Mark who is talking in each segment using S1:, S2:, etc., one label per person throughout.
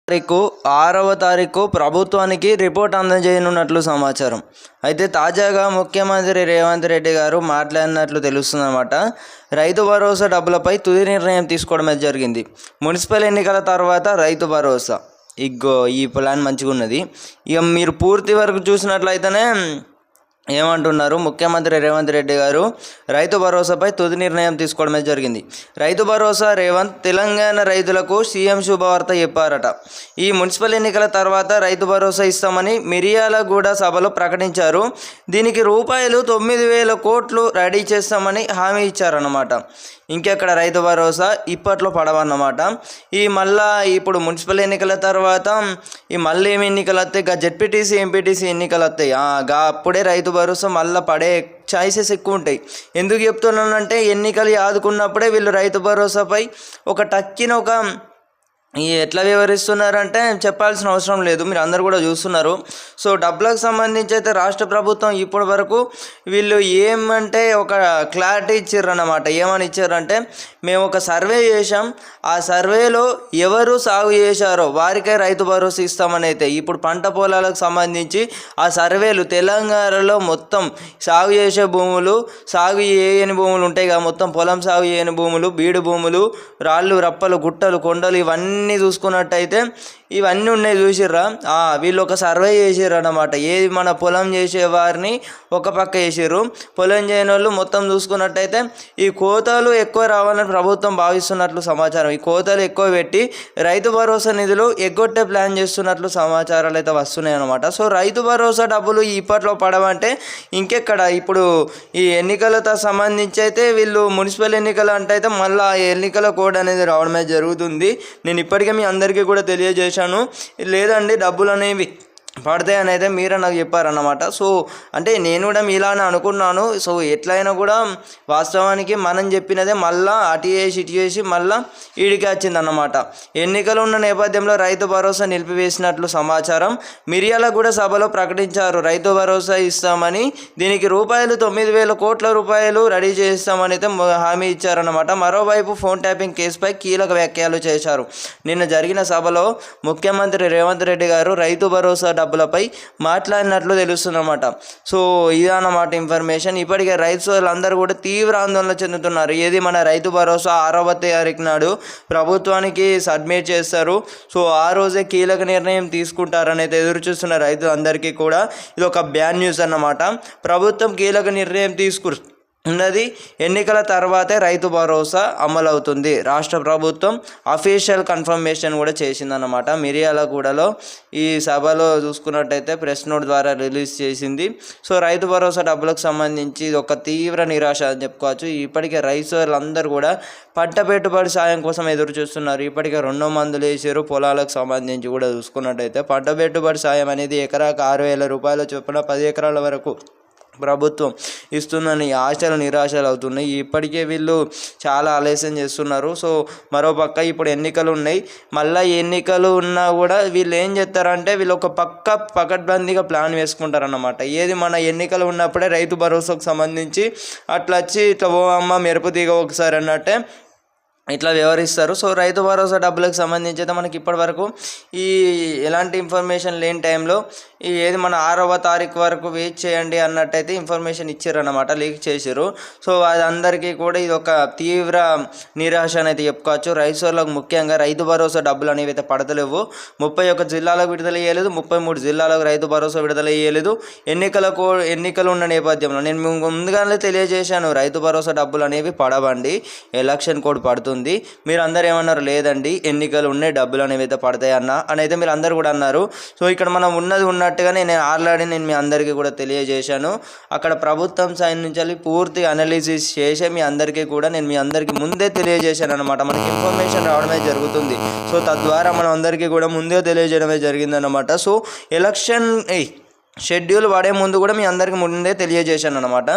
S1: తారీఖు 6వ తారీఖు ప్రభుత్వానికి రిపోర్ట్ అందజేయనున్నట్లు సమాచారం. అయితే తాజాగా ముఖ్యమంత్రి రేవంత్ రెడ్డి గారు మాట్లాడినట్లు తెలుస్తుందన్నమాట. రైతు భరోసా డబ్బులపై తుది నిర్ణయం తీసుకోవడం జరిగింది. మున్సిపల్ ఎన్నికల తర్వాత రైతు భరోసా ఇగో ఈ ప్లాన్ మంచిగా ఉన్నది. ఇక మీరు పూర్తి వరకు చూసినట్లయితేనే ఏమంటున్నారు ముఖ్యమంత్రి రేవంత్ రెడ్డి గారు రైతు భరోసాపై తుది నిర్ణయం తీసుకోవడమే జరిగింది. రైతు భరోసా రేవంత్ తెలంగాణ రైతులకు సీఎం శుభవార్త చెప్పారట. ఈ మున్సిపల్ ఎన్నికల తర్వాత రైతు భరోసా ఇస్తామని మిర్యాలగూడ సభలో ప్రకటించారు. దీనికి రూపాయలు 9,000 కోట్లు రెడీ చేస్తామని హామీ ఇచ్చారన్నమాట. ఇంకెక్కడ రైతు భరోసా ఇప్పట్లో పడవన్నమాట. మళ్ళా ఇప్పుడు మున్సిపల్ ఎన్నికల తర్వాత మళ్ళీ ఏమి ఎన్నికలు వస్తాయి, జెడ్పీటీసీ ఎంపీటీసీ ఎన్నికలు వస్తాయి. అప్పుడే రైతు భరోసా మళ్ళీ పడే ఛాయిసెస్ ఎక్కువ ఉంటాయి. ఎందుకు చెప్తున్నానంటే ఎన్నికలు ఆదుకున్నప్పుడే వీళ్ళు రైతు భరోసాపై ఒక ఎట్లా వివరిస్తున్నారంటే చెప్పాల్సిన అవసరం లేదు, మీరు అందరు కూడా చూస్తున్నారు. సో డబ్బులకు సంబంధించి అయితే రాష్ట్ర ప్రభుత్వం ఇప్పటి వరకు వీళ్ళు ఏమంటే ఒక క్లారిటీ ఇచ్చారన్నమాట. ఏమని ఇచ్చారంటే మేము ఒక సర్వే చేసాం, ఆ సర్వేలో ఎవరు సాగు చేశారో వారికే రైతు భరోసా ఇస్తామని అయితే ఇప్పుడు పంట పొలాలకు సంబంధించి ఆ సర్వేలు తెలంగాణలో మొత్తం సాగు చేసే భూములు, సాగు చేయని భూములు ఉంటాయి కదా, మొత్తం పొలం సాగు చేయని భూములు, బీడు భూములు, రాళ్ళు రప్పలు గుట్టలు కొండలు ఇవన్నీ చూసుకున్నట్టయితే ఇవన్నీ ఉన్నాయి. చూసిర్రా, వీళ్ళు ఒక సర్వే చేసారు అన్నమాట. ఏది మన పొలం చేసే వారిని ఒక పక్క చేసారు, పొలం చేయని వాళ్ళు మొత్తం చూసుకున్నట్టయితే ఈ కోతలు ఎక్కువ రావాలని ప్రభుత్వం భావిస్తున్నట్లు సమాచారం. ఈ కోతలు ఎక్కువ పెట్టి రైతు భరోసా నిధులు ఎగ్గొట్టే ప్లాన్ చేస్తున్నట్లు సమాచారాలు అయితే వస్తున్నాయి అన్నమాట. సో రైతు భరోసా డబ్బులు ఇప్పట్లో పడవంటే ఇంకెక్కడ ఇప్పుడు ఈ ఎన్నికలతో సంబంధించి అయితే వీళ్ళు మున్సిపల్ ఎన్నికలు అంటే అయితే మళ్ళీ ఎన్నికల కోడ్ అనేది రావడమే జరుగుతుంది. నేను ఇప్పటికే మీ అందరికీ కూడా తెలియజేశాను, లేదండి డబ్బులు అనేవి పడతాయని అయితే మీరే నాకు చెప్పారన్నమాట. సో అంటే నేను కూడా మీలానే అనుకున్నాను. సో ఎట్లయినా కూడా వాస్తవానికి మనం చెప్పినదే మళ్ళీ అటు చేసి మళ్ళీ ఈడికి వచ్చిందన్నమాట. ఎన్నికలు ఉన్న నేపథ్యంలో రైతు భరోసా నిలిపివేసినట్లు సమాచారం. మిర్యాలగూడ సభలో ప్రకటించారు రైతు భరోసా ఇస్తామని, దీనికి రూపాయలు 9,000 కోట్ల రూపాయలు రెడీ చేస్తామని అయితే హామీ ఇచ్చారన్నమాట. మరోవైపు ఫోన్ ట్యాపింగ్ కేసుపై కీలక వ్యాఖ్యలు చేశారు. నిన్న జరిగిన సభలో ముఖ్యమంత్రి రేవంత్ రెడ్డి గారు రైతు భరోసా డబ్బులపై మాట్లాడినట్లు తెలుస్తుందన్నమాట. సో ఇదన్నమాట ఇన్ఫర్మేషన్. ఇప్పటికే రైతులందరూ కూడా తీవ్ర ఆందోళన చెందుతున్నారు. ఏది మన రైతు భరోసా 6వ తారీఖు నాడు ప్రభుత్వానికి సబ్మిట్ చేస్తారు. సో ఆ రోజే కీలక నిర్ణయం తీసుకుంటారని అయితే ఎదురు చూస్తున్న రైతులందరికీ కూడా ఇది ఒక బ్యాడ్ న్యూస్ అన్నమాట. ప్రభుత్వం కీలక నిర్ణయం ఉన్నది. ఎన్నికల తర్వాతే రైతు భరోసా అమలవుతుంది. రాష్ట్ర ప్రభుత్వం అఫీషియల్ కన్ఫర్మేషన్ కూడా చేసిందన్నమాట. మిర్యాలగూడలో ఈ సభలో చూసుకున్నట్టయితే ప్రెస్ నోట్ ద్వారా రిలీజ్ చేసింది. సో రైతు భరోసా డబ్బులకు సంబంధించి ఇది ఒక తీవ్ర నిరాశ అని చెప్పుకోవచ్చు. ఇప్పటికే రైతులందరూ కూడా పంట పెట్టుబడి సాయం కోసం ఎదురు చూస్తున్నారు. ఇప్పటికే 2 మందులు వేసారు. పొలాలకు సంబంధించి కూడా చూసుకున్నట్టయితే పంట పెట్టుబడి సాయం అనేది ఎకరాకు 6,000 రూపాయల చొప్పున 10 ఎకరాల వరకు ప్రభుత్వం ఇస్తుందని ఆశలు నిరాశలు అవుతున్నాయి. ఇప్పటికే వీళ్ళు చాలా ఆలస్యం చేస్తున్నారు. సో మరోపక్క ఇప్పుడు ఎన్నికలు ఉన్నాయి. మళ్ళీ ఎన్నికలు ఉన్నా కూడా వీళ్ళు ఏం చేస్తారంటే వీళ్ళు ఒక పకడ్బందీగా ప్లాన్ వేసుకుంటారన్నమాట. ఏది మన ఎన్నికలు ఉన్నప్పుడే రైతు భరోసాకు సంబంధించి అట్లా వచ్చి ఇట్లా ఓ అమ్మ మెరుపు తీగ ఒకసారి అన్నట్టే ఇట్లా వ్యవహరిస్తారు. సో రైతు భరోసా డబ్బులకు సంబంధించి అయితే మనకి ఇప్పటి వరకు ఎలాంటి ఇన్ఫర్మేషన్ లేని టైంలో ఏది మన 6వ తారీఖు వరకు వెయిట్ చేయండి అన్నట్టయితే ఇన్ఫర్మేషన్ ఇచ్చారన్నమాట, లీక్ చేశారు. సో అది అందరికీ కూడా ఇది ఒక తీవ్ర నిరాశ అని అయితే చెప్పుకోవచ్చు. రైతులకు ముఖ్యంగా రైతు భరోసా డబ్బులు అనేవి అయితే పడతలేవు. 31 జిల్లాలకు విడుదల చేయలేదు, 33 జిల్లాలకు రైతు భరోసా విడుదల చేయలేదు. ఎన్నికలు ఉన్న నేపథ్యంలో నేను ముందుగానే తెలియజేశాను రైతు భరోసా డబ్బులు అనేవి పడవండి, ఎలక్షన్ కోడ్ పడుతుంది. మీరు అందరు ఏమన్నారు, లేదండి ఎన్నికలు ఉన్నాయి డబ్బులు అనేవి అయితే పడతాయి అని అయితే మీరు అందరు కూడా అన్నారు. సో ఇక్కడ మనం ఉన్నట్టుగానే నేను ఆల్రెడీ మీ అందరికీ కూడా తెలియజేశాను. అక్కడ ప్రభుత్వం సైడ్ నుంచి పూర్తి అనాలిసిస్ చేసి మీ అందరికీ కూడా నేను మీ అందరికీ ముందే తెలియజేశాను అనమాట. మనకి ఇన్ఫర్మేషన్ రావడమే జరుగుతుంది. సో తద్వారా మనం అందరికీ కూడా ముందే తెలియజేయడమే జరిగిందనమాట. సో ఎలక్షన్ షెడ్యూల్ పడే ముందు కూడా మీ అందరికీ ముందే తెలియజేశాను అనమాట.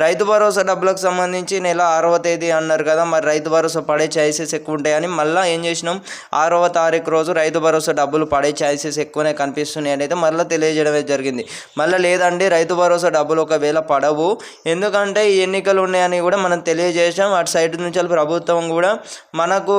S1: రైతు భరోసా డబ్బులకు సంబంధించి నెల 6వ తేదీ అన్నారు కదా, మరి రైతు భరోసా పడే ఛాయిసెస్ ఎక్కువ ఉంటాయని మళ్ళీ ఏం చేసినాం, 6వ తారీఖు రోజు రైతు భరోసా డబ్బులు పడే ఛాయిసెస్ ఎక్కువనే కనిపిస్తున్నాయి అని అయితే మళ్ళీ తెలియజేయడమే జరిగింది. మళ్ళీ లేదండి రైతు భరోసా డబ్బులు ఒకవేళ పడవు, ఎందుకంటే ఈ ఎన్నికలు ఉన్నాయని కూడా మనం తెలియజేసాం. అటు సైడ్ నుంచి ప్రభుత్వం కూడా మనకు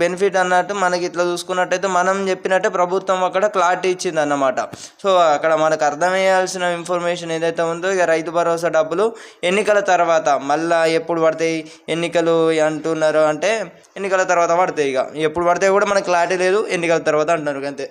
S1: బెనిఫిట్ అన్నట్టు మనకి ఇట్లా చూసుకున్నట్టయితే మనం చెప్పినట్టే ప్రభుత్వం అక్కడ క్లారిటీ ఇచ్చింది అన్నమాట. సో అక్కడ మనకు అర్థమయ్యాల్సిన ఇన్ఫర్మేషన్ ఏదైతే ఉందో, ఇక రైతు భరోసా డబ్బులు ఎన్నికల తర్వాత మళ్ళీ ఎప్పుడు పడతాయి, ఎన్నికలు అంటున్నారు అంటే ఎన్నికల తర్వాత పడతాయి. ఇక ఎప్పుడు పడితే కూడా మనకు క్లారిటీ లేదు, ఎన్నికల తర్వాత అంటున్నారు అంతే.